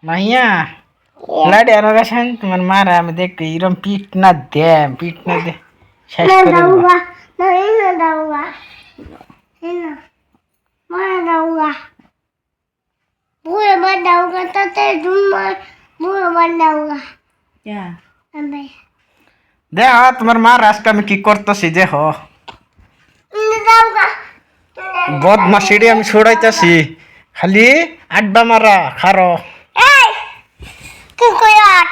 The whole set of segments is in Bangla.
মাইয়া লাড়ি আর গাছেন তোমার মারা আমি দেখি এরম পিট না দে শেষ না করে দেবো। দাওগা না না দাওগা না মা দাওগা বুড়ো বা দাওগা তাতে দুমা বুড়ো বা দাওগা क्या আমি দেহ তোমার মা আজকে আমি কি করতেছি দেহ না দাওগা বদমাশিড়ি আমি ছড়াইতেছি খালি আড্ডা মারা খারো। এই কি কইরাট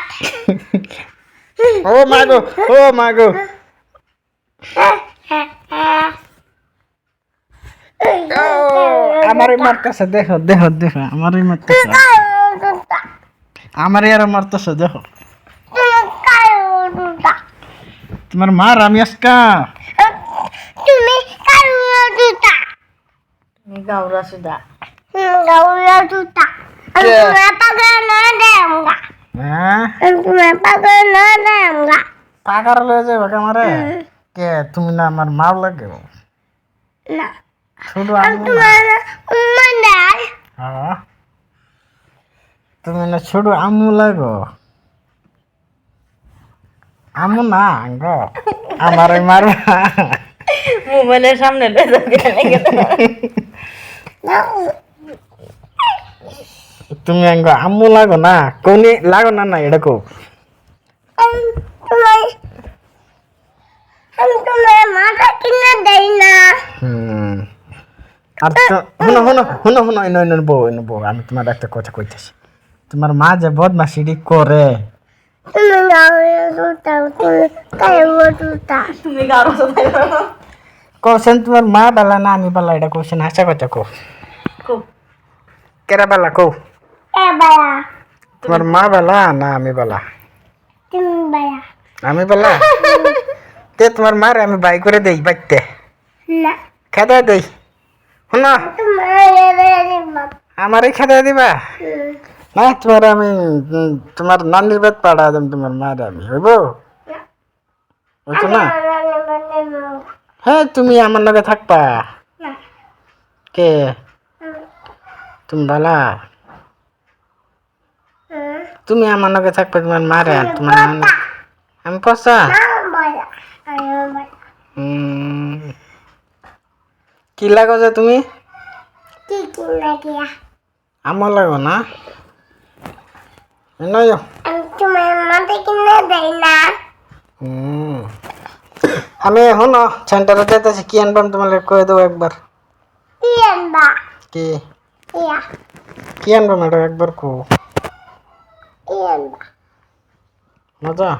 ও মাগো ও মাগো আমারই মারতেছে দেখো দেখো দেখো আমারই মারতেছে আমারই আর মারতেছে দেখো তোমার মার আমি আজকা তুমি কারো দুটা मी गावरा सुद्धा গাউরা দুটা আমি পাগল না দেমগা হ্যাঁ তুমি পাগল না দেমগা পাকার লয়ে যাবে আমারে কে তুমি না আমার মাও লাগে না শুধু আমি আমি তোমার মন্দার হ্যাঁ তুমি না শুধু আমু লাগো আমু না গো আমারে মারবা मोबाईलच्या सामने ले जाके তুমি আঙ্গ আমু লাগো না কোনি লাগো না না এটা কো তোমার আমি তোমার মাথা কিনা দেই না আর তো শুনো শুনো শুনো শুনো এনে বউ আমি তোমার একটা কথা কইতেছি তোমার মা যে বদমাশিরি করে তুমি গাউরা দুটা তুমি কারো দুটা तुम्ही गावरा सुद्धा কোশ্চেন তোমার মা বালা না আমি বালা এটা কোশ্চেন হাসা কথা কো खूप কেরা বালা কো এ বায়া তোমার মা বালা না আমি বালা তুমি বায়া আমি বালা তে তোমার মারে আমি বাই করে দেই বাইতে না খেদা দেই শুনো তোমার বাপ আমারই খেদা দিবা না তোমার আমি তোমার নানির বেদ পাড়া দেম তোমার মারে আমি হইব বুঝছো না হ্যাঁ তুমি আমার লগে থাকবা কে তুমি বালা তুমি আমার লগে থাকবে তোমার মারে আর তোমার নানি আমি পসা কি লাগো যে তুমি আমার লাগো না নয় আমি এখন সেন্টারে যেতেছি কি আনবাম তোমার কয়ে দেবো একবার কি কি আনবাম এটা একবার কো মজা